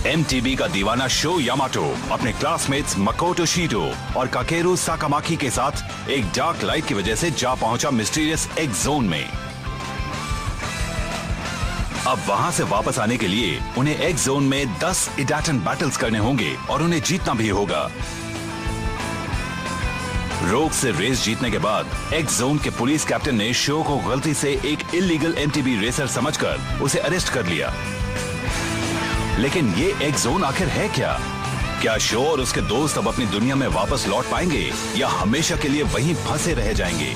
MTV का दीवाना show Yamato अपने क्लासमेट्स मकोटो शीटो और काकेरू साकामाकी के साथ एक डार्क लाइट की वजह से जा पहुंचा मिस्टीरियस एक्स जोन में। अब वहां से वापस आने के लिए उन्हें एक्स जोन में 10 इडाटन बैटल्स करने होंगे और उन्हें जीतना भी होगा। रोग से रेस जीतने के बाद एक्स जोन के पुलिस कैप्टन ने शो को गलती से एक इलीगल एमटीबी रेसर समझकर उसे अरेस्ट कर लिया। लेकिन ये एक्स जोन आखिर है क्या? क्या शो और उसके दोस्त अब अपनी दुनिया में वापस लौट पाएंगे या हमेशा के लिए वहीं फंसे रह जाएंगे?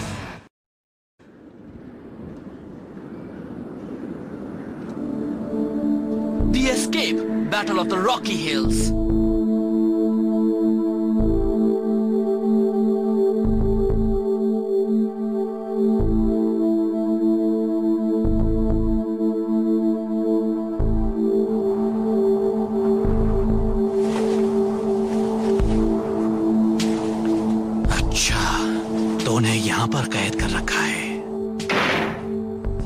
The Escape, Battle of the Rocky Hills. तो उन्हें यहाँ पर कैद कर रखा है।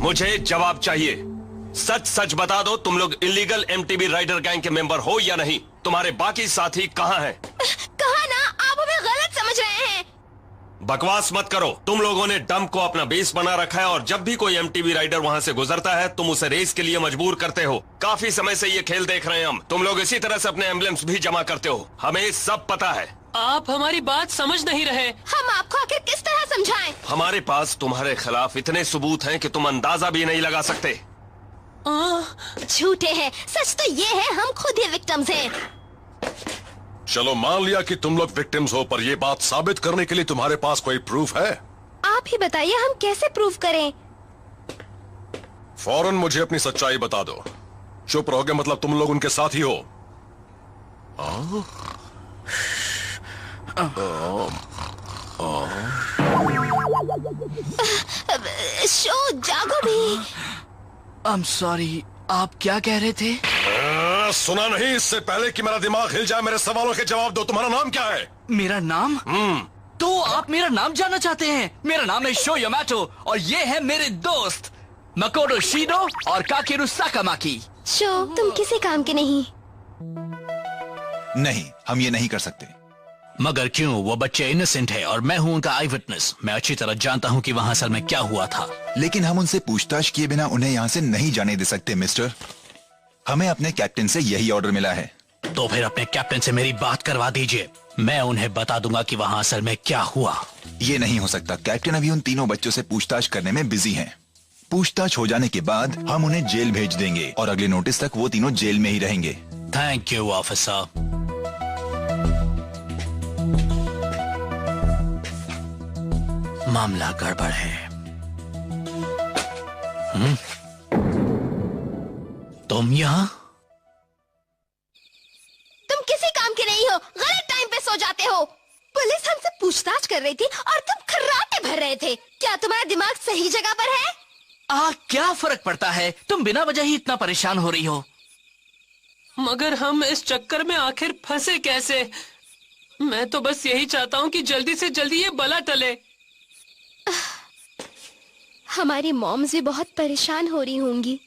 मुझे जवाब चाहिए। सच सच बता दो, तुम लोग इलीगल एमटीबी राइडर गैंग के मेंबर हो या नहीं? तुम्हारे बाकी साथी कहाँ हैं? कहा ना, आप हमें गलत समझ रहे हैं। बकवास मत करो। तुम लोगों ने डंप को अपना बेस बना रखा है और जब भी कोई एमटीबी राइडर वहाँ से गुजरता है तुम उसे रेस के लिए मजबूर करते हो। काफी समय से ये खेल देख रहे हैं हम। तुम लोग इसी तरह से अपने एम्बलेम्स भी जमा करते हो, हमें सब पता है। आप हमारी बात समझ नहीं रहे। हम आपको आखिर किस तरह समझाएं? हमारे पास तुम्हारे खिलाफ इतने सबूत हैं कि तुम अंदाजा भी नहीं लगा सकते। झूठे हैं, सच तो ये है हम खुद ही विक्टिम्स हैं। चलो मान लिया कि तुम लोग विक्टिम्स हो, पर ये बात साबित करने के लिए तुम्हारे पास कोई प्रूफ है? आप ही बताइए, हम कैसे प्रूफ करें? फौरन मुझे अपनी सच्चाई बता दो। चुप रहोगे मतलब तुम लोग उनके साथ ही हो? शो जागो भी। I'm sorry, आप क्या कह रहे थे? सुना नहीं? इससे पहले कि मेरा दिमाग हिल जाए मेरे सवालों के जवाब दो। तुम्हारा नाम क्या है? मेरा नाम? तो आप मेरा नाम जानना चाहते हैं? मेरा नाम है शो यामाटो और ये है मेरे दोस्त मकोटो शीटो और काकेरू साकामाकी। शो, तुम किसी काम के नहीं। नहीं, हम ये नहीं कर सकते। मगर क्यों? वो बच्चे इनोसेंट है और मैं हूँ उनका आई विटनेस। मैं अच्छी तरह जानता हूँ कि वहाँ असल में क्या हुआ था। लेकिन हम उनसे पूछताछ किए बिना उन्हें यहाँ से नहीं जाने दे सकते मिस्टर। हमें अपने कैप्टन से यही ऑर्डर मिला है। तो फिर अपने कैप्टन से मेरी बात करवा दीजिए। मैं उन्हें बता दूंगा कि वहाँ असल में क्या हुआ। ये नहीं हो सकता। कैप्टन अभी उन तीनों बच्चों से पूछताछ करने में बिजी हैं। पूछताछ हो जाने के बाद हम उन्हें जेल भेज देंगे और अगले नोटिस तक वो तीनों जेल में ही रहेंगे। Thank you officer. मामला गड़बड़ है। तुम यहाँ? तुम किसी काम के नहीं हो, गलत टाइम पे सो जाते हो। पुलिस हमसे पूछताछ कर रही थी और तुम खर्राटे भर रहे थे। क्या तुम्हारा दिमाग सही जगह पर है? क्या फर्क पड़ता है? तुम बिना वजह ही इतना परेशान हो रही हो। मगर हम इस चक्कर में आखिर फंसे कैसे? मैं तो बस यही चाहता हूँ कि जल्दी से जल्दी ये बला टले। हमारी मॉम्स भी बहुत परेशान हो रही होंगी।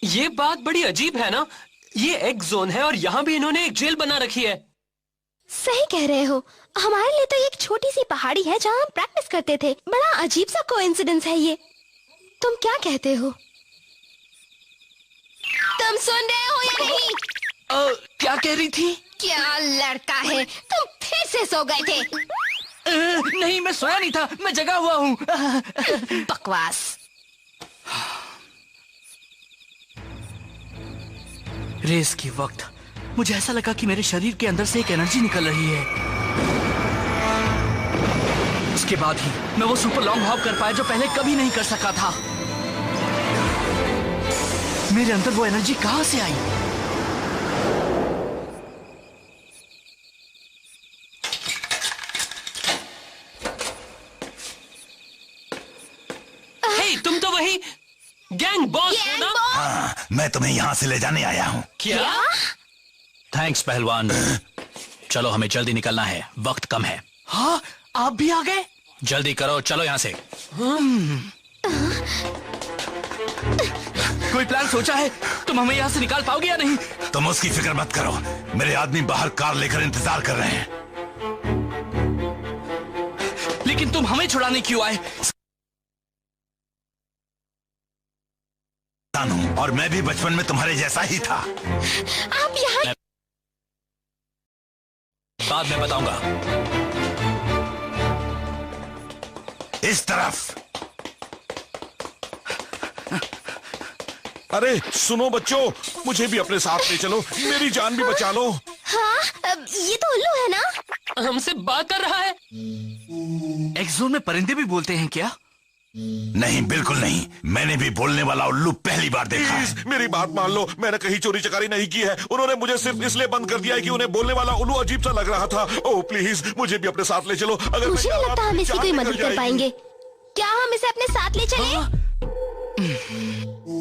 ये बात बड़ी अजीब है ना? ये एक्स जोन है और यहाँ भी इन्होंने एक जेल बना रखी है। सही कह रहे हो। हमारे लिए तो एक छोटी सी पहाड़ी है जहाँ हम प्रैक्टिस करते थे। बड़ा अजीब सा कोइंसिडेंस है ये। तुम क्या कहते हो? तुम सुन रहे हो या नहीं? क्या कह रही थी? क्या लड़का है, तुम फिर से सो गए थे? नहीं, मैं सोया नहीं था, मैं जगा हुआ हूँ। बकवास। रेस के वक्त मुझे ऐसा लगा कि मेरे शरीर के अंदर से एक एनर्जी निकल रही है। उसके बाद ही मैं वो सुपर लॉन्ग हॉप कर पाया जो पहले कभी नहीं कर सका था। मेरे अंदर वो एनर्जी कहां से आई? तुम तो वही गैंग बॉस हो ना? हाँ, मैं तुम्हें यहाँ से ले जाने आया हूँ। क्या? थैंक्स पहलवान। चलो हमें जल्दी निकलना है, वक्त कम है। हाँ, आप भी आ गए? जल्दी करो, चलो यहाँ से। कोई प्लान सोचा है? तुम हमें यहाँ से निकाल पाओगे या नहीं? तुम उसकी फिक्र मत करो, मेरे आदमी बाहर कार लेकर इंतजार कर रहे हैं। लेकिन तुम हमें छुड़ाने क्यों आए? और मैं भी बचपन में तुम्हारे जैसा ही था। आप यहाँ बाद में बताऊंगा। इस तरफ। अरे सुनो बच्चों, मुझे भी अपने साथ ले चलो, मेरी जान भी बचा लो। हाँ, ये तो उल्लू है ना? हमसे बात कर रहा है। एक्स-जोन में परिंदे भी बोलते हैं क्या? नहीं, बिल्कुल नहीं। मैंने भी बोलने वाला उल्लू पहली बार देखा है। प्लीज मेरी बात मान लो, मैंने कहीं चोरी चकारी नहीं की है। उन्होंने मुझे सिर्फ इसलिए बंद कर दिया है कि उन्हें बोलने वाला उल्लू अजीब सा लग रहा था। ओह प्लीज, मुझे भी अपने साथ ले चलो। अगर मुझे नहीं लगता हम इसकी कोई जान मदद निकल कर जाएगी। पाएंगे। क्या हम इसे अपने साथ ले चलें?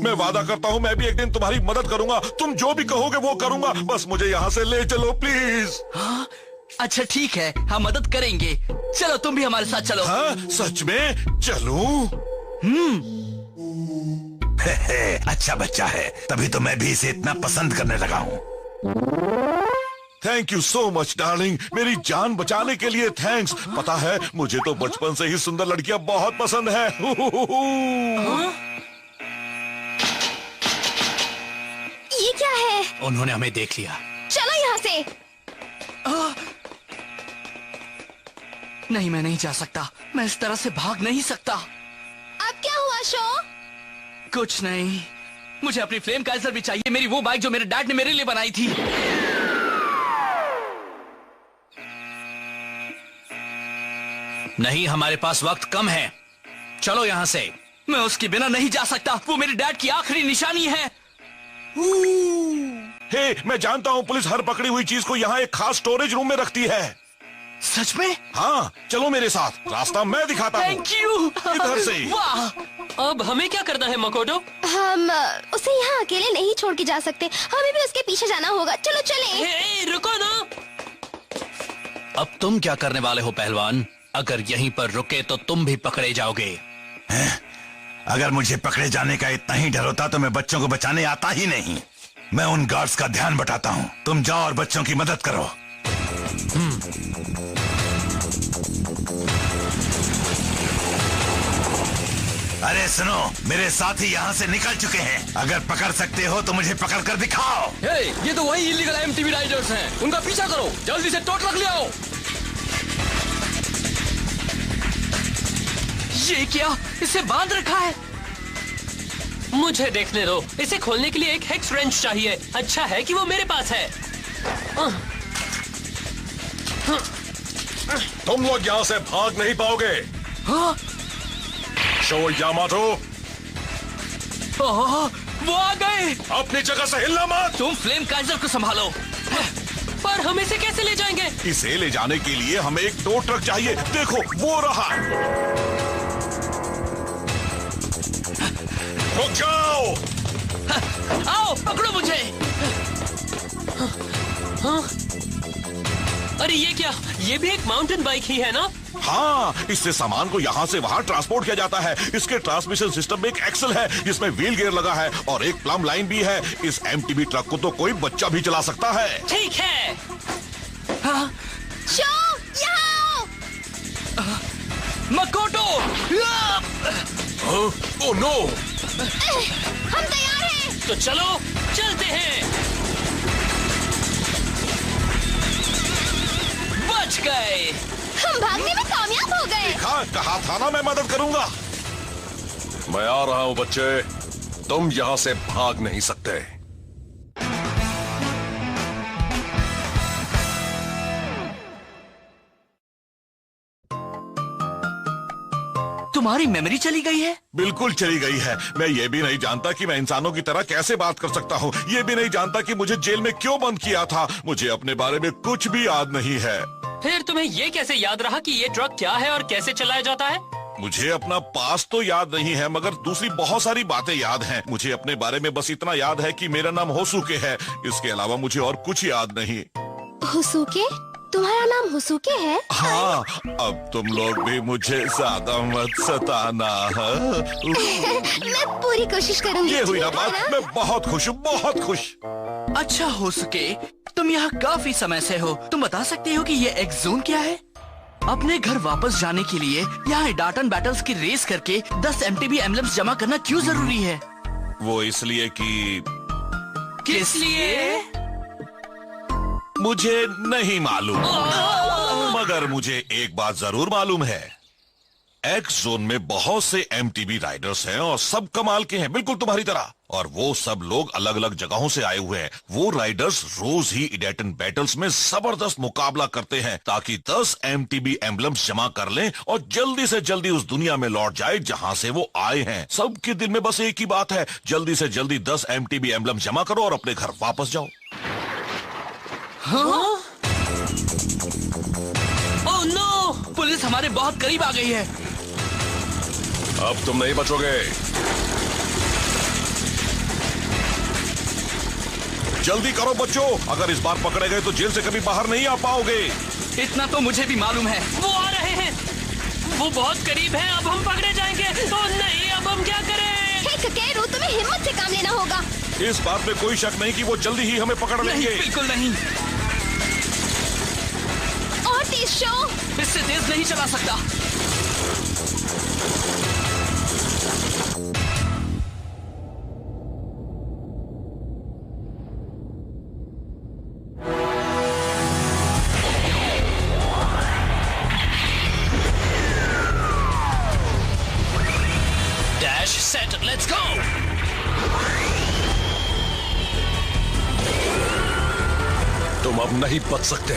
मैं वादा करता हूँ मैं भी एक दिन तुम्हारी मदद करूंगा। तुम जो भी कहोगे वो करूंगा, बस मुझे यहाँ से ले चलो प्लीज। हाँ? अच्छा ठीक है, हम मदद करेंगे। चलो तुम भी हमारे साथ चलो। हाँ सच में चलूं? अच्छा बच्चा है, तभी तो मैं भी इसे इतना पसंद करने लगा हूँ। Thank you so much darling, मेरी जान बचाने के लिए थैंक्स। पता है मुझे तो बचपन से ही सुंदर लड़कियां बहुत पसंद है। ये क्या है? उन्होंने हमें देख लिया। चलो यहाँ से। नहीं, मैं नहीं जा सकता। मैं इस तरह से भाग नहीं सकता। अब क्या हुआ शो? कुछ नहीं, मुझे अपनी फ्लेम काइजर भी चाहिए, मेरी वो बाइक जो मेरे डैड ने मेरे लिए बनाई थी। नहीं, हमारे पास वक्त कम है। चलो यहाँ से। मैं उसके बिना नहीं जा सकता, वो मेरे डैड की आखिरी निशानी है। हे, मैं जानता हूँ पुलिस हर पकड़ी हुई चीज को यहाँ एक खास स्टोरेज रूम में रखती है। सच में? हाँ चलो मेरे साथ, रास्ता मैं दिखाता हूँ। Thank you. इधर से। वाह। अब हमें क्या करना है मकोटो? हम उसे यहाँ अकेले नहीं छोड़ के जा सकते, हमें भी उसके पीछे जाना होगा। चलो चले। ए, रुको ना। अब तुम क्या करने वाले हो पहलवान? अगर यहीं पर रुके तो तुम भी पकड़े जाओगे। अगर मुझे पकड़े जाने का इतना ही डर होता तो मैं बच्चों को बचाने आता ही नहीं। मैं उन गार्ड्स का ध्यान बटाता हूँ, तुम जाओ और बच्चों की मदद करो। अरे सुनो, मेरे साथी यहाँ से निकल चुके हैं। अगर पकड़ सकते हो तो मुझे पकड़ कर दिखाओ। ये तो वही इलीगल एमटीवी राइडर्स हैं। उनका पीछा करो, जल्दी से टो ट्रक ले आओ। ये क्या? इसे बांध रखा है। मुझे देखने दो। इसे खोलने के लिए एक हेक्स रेंच चाहिए। अच्छा है कि वो मेरे पास है। तुम लोग यहाँ से भाग नहीं पाओगे। हाँ? शो यामाटो, वो आ गए। अपनी जगह से हिलना मत। तुम फ्लेम काइजर को संभालो। पर हम इसे कैसे ले जाएंगे? इसे ले जाने के लिए हमें एक टो ट्रक चाहिए। देखो वो रहा। रुक जाओ। आओ पकड़ो मुझे। अरे ये क्या? ये भी एक माउंटेन बाइक ही है ना? हाँ, इससे सामान को यहाँ से वहाँ ट्रांसपोर्ट किया जाता है। इसके ट्रांसमिशन सिस्टम में एक एक्सल है जिसमें व्हील गियर लगा है और एक प्लम लाइन भी है। इस एमटीबी ट्रक को तो कोई बच्चा भी चला सकता है। ठीक है। हाँ? शो, यहाँ आओ। मकोटो। Oh no. हम तैयार हैं। तो चलो चलते हैं। बच गए। हम भागने में कामयाब हो गए। कहा था ना मैं मदद करूंगा। मैं आ रहा हूँ बच्चे, तुम यहाँ से भाग नहीं सकते। तुम्हारी मेमोरी चली गई है? बिल्कुल चली गई है। मैं ये भी नहीं जानता कि मैं इंसानों की तरह कैसे बात कर सकता हूँ। ये भी नहीं जानता कि मुझे जेल में क्यों बंद किया था। मुझे अपने बारे में कुछ भी याद नहीं है। फिर तुम्हें ये कैसे याद रहा कि ये ट्रक क्या है और कैसे चलाया जाता है? मुझे अपना पास तो याद नहीं है, मगर दूसरी बहुत सारी बातें याद हैं। मुझे अपने बारे में बस इतना याद है कि मेरा नाम होसुके है। इसके अलावा मुझे और कुछ याद नहीं। हुसुके? तुम्हारा नाम हुसुके है? हाँ, अब तुम लोग भी मुझे ज्यादा मत सताना है। मैं पूरी कोशिश करूंगी। ये हुई ना ठीक है बात, मैं बहुत खुश हूँ, बहुत खुश। अच्छा हो सके तुम यहाँ काफी समय से हो, तुम बता सकते हो कि ये एक्स जोन क्या है? अपने घर वापस जाने के लिए यहाँ डाटन बैटल्स की रेस करके 10 MTB एम्बलम्स जमा करना क्यों जरूरी है? वो इसलिए कि किस लिए? मुझे नहीं मालूम, मगर मुझे एक बात जरूर मालूम है। एक्स जोन में बहुत से MTB राइडर्स हैं और सब कमाल के हैं, बिल्कुल तुम्हारी तरह। और वो सब लोग अलग अलग जगहों से आए हुए हैं। वो राइडर्स रोज ही इडेटन बैटल्स में जबरदस्त मुकाबला करते हैं ताकि 10 MTB एम्बलम्स जमा कर लें और जल्दी से जल्दी उस दुनिया में लौट जाए जहां से वो आए हैं। सबके दिल में बस एक ही बात है, जल्दी से जल्दी 10 MTB एम्बलम जमा करो और अपने घर वापस जाओ। हाँ? Oh no! पुलिस हमारे बहुत करीब आ गई है। अब तुम नहीं बचोगे। जल्दी करो बच्चों, अगर इस बार पकड़े गए तो जेल से कभी बाहर नहीं आ पाओगे। इतना तो मुझे भी मालूम है। वो आ रहे हैं, वो बहुत करीब हैं, अब हम पकड़े जाएंगे। ओह नहीं, अब हम क्या करें? हे ककेरू, तुम्हें हिम्मत से काम लेना होगा। इस बात में कोई शक नहीं कि वो जल्दी ही हमें पकड़ नहीं, लेंगे। बिल्कुल नहीं। और तेज शो। इससे तेज नहीं चला सकता। Dash, set, let's go! तुम अब नहीं बच सकते।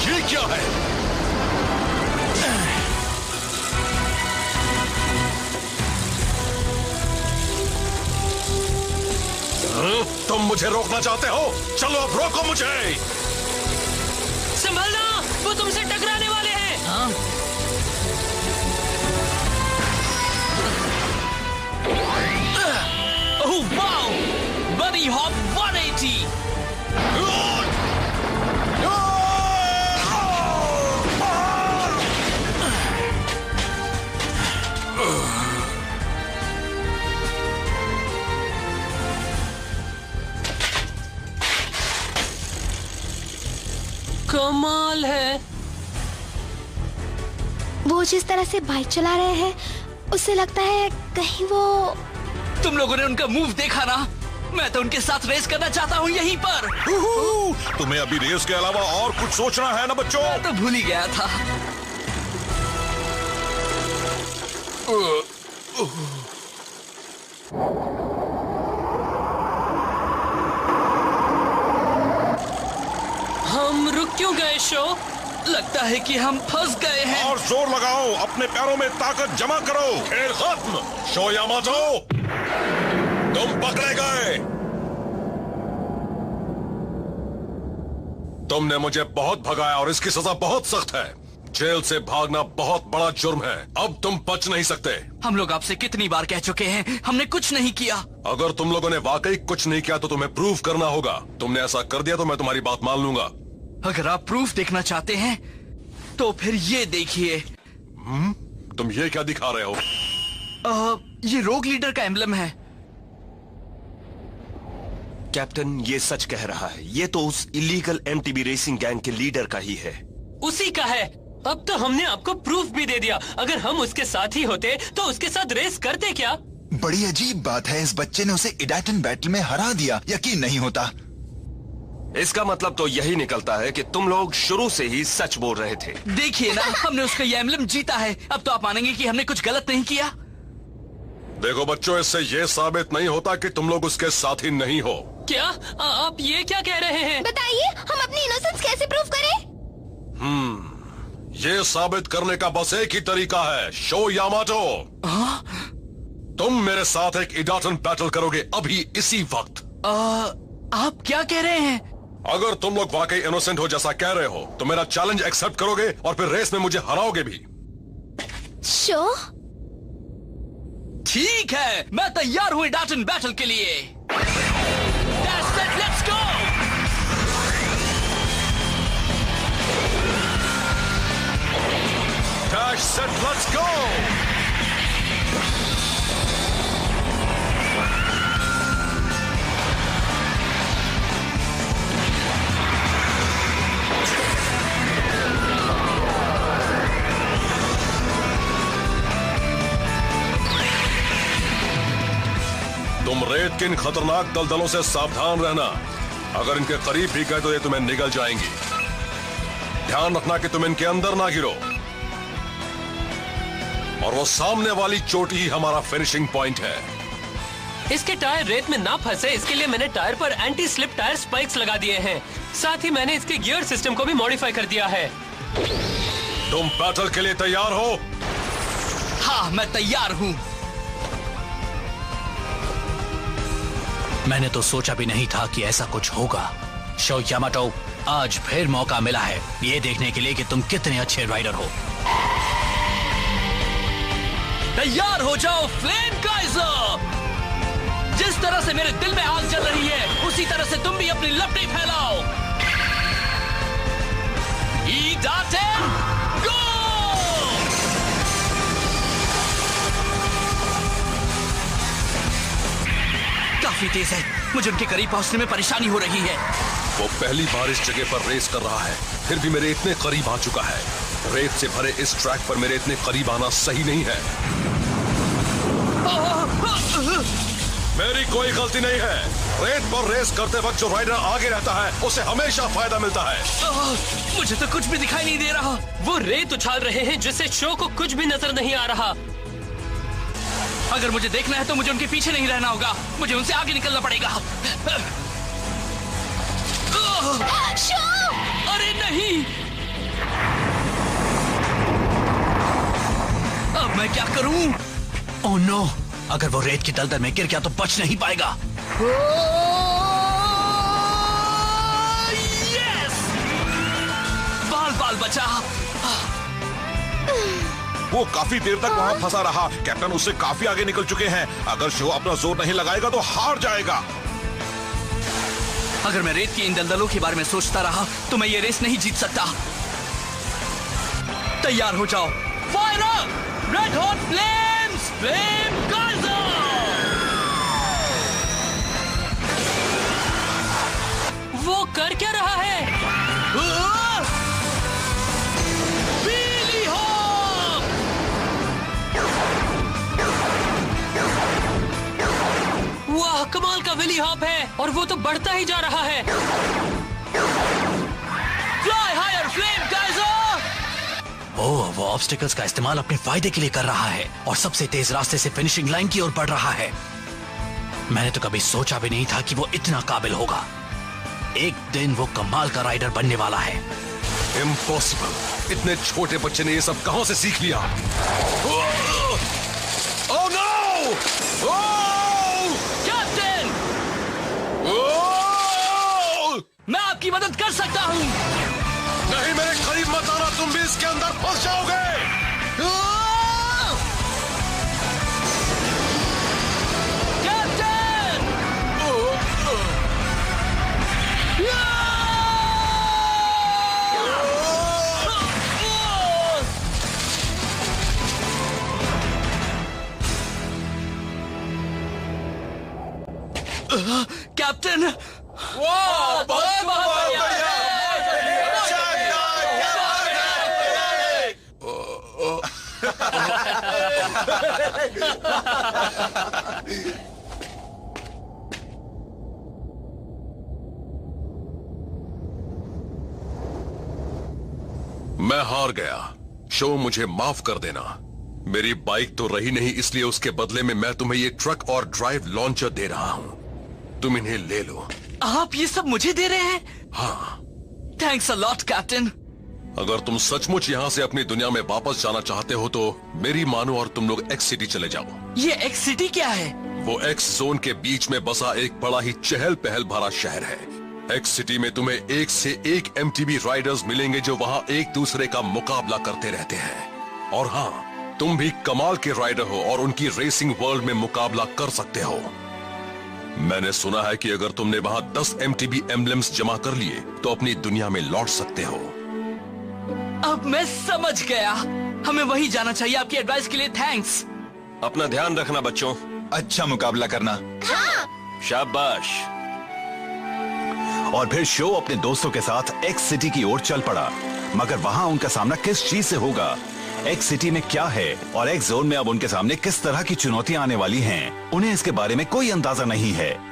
ये क्या है? तुम मुझे रोकना चाहते हो? चलो अब रोको मुझे। संभलना, वो तुमसे टकराने वाले हैं। हाँ? Oh wow! बनी हॉप 180। कमाल है। वो जिस तरह से बाइक चला रहे हैं उससे लगता है कहीं वो। तुम लोगों ने उनका मूव देखा ना? मैं तो उनके साथ रेस करना चाहता हूँ यहीं पर। तुम्हें अभी रेस के अलावा और कुछ सोचना है ना बच्चों? मैं तो भूल ही गया था। हम रुक क्यों गए शो? लगता है कि हम फंस गए हैं। और जोर लगाओ, अपने पैरों में ताकत जमा करो। खेल खत्म। शो यामाटो, तुम पकड़े गए। तुमने मुझे बहुत भगाया और इसकी सजा बहुत सख्त है। जेल से भागना बहुत बड़ा जुर्म है। अब तुम बच नहीं सकते। हम लोग आपसे कितनी बार कह चुके हैं, हमने कुछ नहीं किया। अगर तुम लोगों ने वाकई कुछ नहीं किया तो तुम्हें प्रूव करना होगा। तुमने ऐसा कर दिया तो मैं तुम्हारी बात मान लूंगा। अगर आप प्रूफ देखना चाहते हैं तो फिर ये देखिए। तुम ये क्या दिखा रहे हो? ये रोग लीडर का एम्बलम है। कैप्टन, ये सच कह रहा है। ये तो उस इलीगल MTB रेसिंग गैंग के लीडर का ही है। उसी का है। अब तो हमने आपको प्रूफ भी दे दिया। अगर हम उसके साथ ही होते तो उसके साथ रेस करते क्या? बड़ी अजीब बात है, इस बच्चे ने उसे इडाटन बैटल में हरा दिया। यकीन नहीं होता। इसका मतलब तो यही निकलता है कि तुम लोग शुरू से ही सच बोल रहे थे। देखिए ना, हमने उसका ये एम्बलम जीता है। अब तो आप मानेंगे कि हमने कुछ गलत नहीं किया। देखो बच्चों, इससे ये साबित नहीं होता कि तुम लोग उसके साथी नहीं हो। क्या आप ये क्या कह रहे हैं? बताइए, हम अपनी इनोसेंस कैसे प्रूव करें? ये साबित करने का बस एक ही तरीका है। शो यामाटो, तुम मेरे साथ एक इडाटन बैटल करोगे अभी इसी वक्त। आप क्या कह रहे हैं? अगर तुम लोग वाकई इनोसेंट हो जैसा कह रहे हो तो मेरा चैलेंज एक्सेप्ट करोगे और फिर रेस में मुझे हराओगे भी। शो, ठीक है, मैं तैयार हूँ डाटन बैटल के लिए। That's it, let's go! Match set, let's go. तुम रेत के इन खतरनाक दलदलों से सावधान रहना। अगर इनके करीब भी गए तो ये तुम्हें निगल जाएंगी। ध्यान रखना कि तुम इनके अंदर ना गिरो। और वो सामने वाली चोटी ही हमारा फिनिशिंग पॉइंट है। इसके टायर रेत में ना फंसे, इसके लिए मैंने टायर पर एंटी स्लिप टायर स्पाइक्स लगा दिए हैं। साथ ही मैंने इसके गियर सिस्टम को भी मॉडिफाई कर दिया है। तुम बैटल के लिए तैयार हो? हाँ, मैं तैयार हूँ। मैंने तो सोचा भी नहीं था कि ऐसा कुछ होगा। शो यामाटो, आज फिर मौका मिला है ये देखने के लिए कि तुम कितने अच्छे राइडर हो। तैयार हो जाओ फ्लेम काइजर। जिस तरह से मेरे दिल में आग जल रही है, उसी तरह से तुम भी अपनी लपटें फैलाओ। ईडाटेन गो! काफी तेज है, मुझे उनके करीब पहुंचने में परेशानी हो रही है। वो पहली बार इस जगह पर रेस कर रहा है, फिर भी मेरे इतने करीब आ चुका है। रेत से भरे इस ट्रैक पर मेरे इतने करीब आना सही नहीं है। मेरी कोई गलती नहीं है। रेत पर रेस करते वक्त जो राइडर आगे रहता है उसे हमेशा फायदा मिलता है। मुझे तो कुछ भी दिखाई नहीं दे रहा। वो रेत उछाल रहे हैं जिससे शो को कुछ भी नजर नहीं आ रहा। अगर मुझे देखना है तो मुझे उनके पीछे नहीं रहना होगा, मुझे उनसे आगे निकलना पड़ेगा। अरे नहीं, अब मैं क्या करूं? ओह नो, अगर वो रेत की दलदल में गिर गया तो बच नहीं पाएगा। यस! बाल बचा। वो काफी देर तक वहाँ फंसा रहा। कैप्टन उससे काफी आगे निकल चुके हैं। अगर शो अपना जोर नहीं लगाएगा तो हार जाएगा। अगर मैं रेत की इन दलदलों के बारे में सोचता रहा तो मैं ये रेस नहीं जीत सकता। तैयार हो जाओ, fire up! Red hot flames, flame Kaizer! वो कर क्या रहा है? Wheelie hop! वाह, कमाल का व्हीली हॉप है और वो तो बढ़ता ही जा रहा है। Fly higher flame Kaiser! Oh, वो ऑब्स्टिकल्स का इस्तेमाल अपने फायदे के लिए कर रहा है और सबसे तेज रास्ते से फिनिशिंग लाइन की ओर बढ़ रहा है। मैंने तो कभी सोचा भी नहीं था कि वो इतना काबिल होगा। एक दिन वो कमाल का राइडर बनने वाला है। इम्पॉसिबल! इतने छोटे बच्चे ने ये सब कहां से सीख लिया? Oh no! कैप्टन, मैं आपकी मदद कर सकता हूँ। नहीं, मेरे करीब मत आना, तुम भी इसके अंदर फंस जाओगे। कैप्टन! कैप्टन! बहुत बढ़िया! मैं हार गया। शो, मुझे माफ कर देना। मेरी बाइक तो रही नहीं, इसलिए उसके बदले में मैं तुम्हें ये ट्रक और ड्राइव लॉन्चर दे रहा हूँ। तुम इन्हें ले लो। आप ये सब मुझे दे रहे हैं? हाँ। Thanks a lot captain. अगर तुम सचमुच यहाँ से अपनी दुनिया में वापस जाना चाहते हो तो मेरी मानो और तुम लोग एक्स सिटी चले जाओ। ये एक्स सिटी क्या है? वो एक्स जोन के बीच में बसा एक बड़ा ही चहल पहल भरा शहर है। एक्स सिटी में तुम्हें एक से एक एमटीबी राइडर्स मिलेंगे जो वहाँ एक दूसरे का मुकाबला करते रहते हैं। और हाँ, तुम भी कमाल के राइडर हो और उनकी रेसिंग वर्ल्ड में मुकाबला कर सकते हो। मैंने सुना है कि अगर तुमने वहाँ 10 एमटीबी एम्बलम्स जमा कर लिए तो अपनी दुनिया में लौट सकते हो। अब मैं समझ गया। हमें वही जाना चाहिए। आपकी एडवाइस के लिए थैंक्स। अपना ध्यान रखना बच्चों। अच्छा मुकाबला करना। शाबाश। और फिर शो अपने दोस्तों के साथ एक्स सिटी की ओर चल पड़ा, मगर वहां उनका सामना किस चीज से होगा, एक्स सिटी में क्या है और एक्स जोन में अब उनके सामने किस तरह की चुनौतियां आने वाली हैं, उन्हें इसके बारे में कोई अंदाजा नहीं है।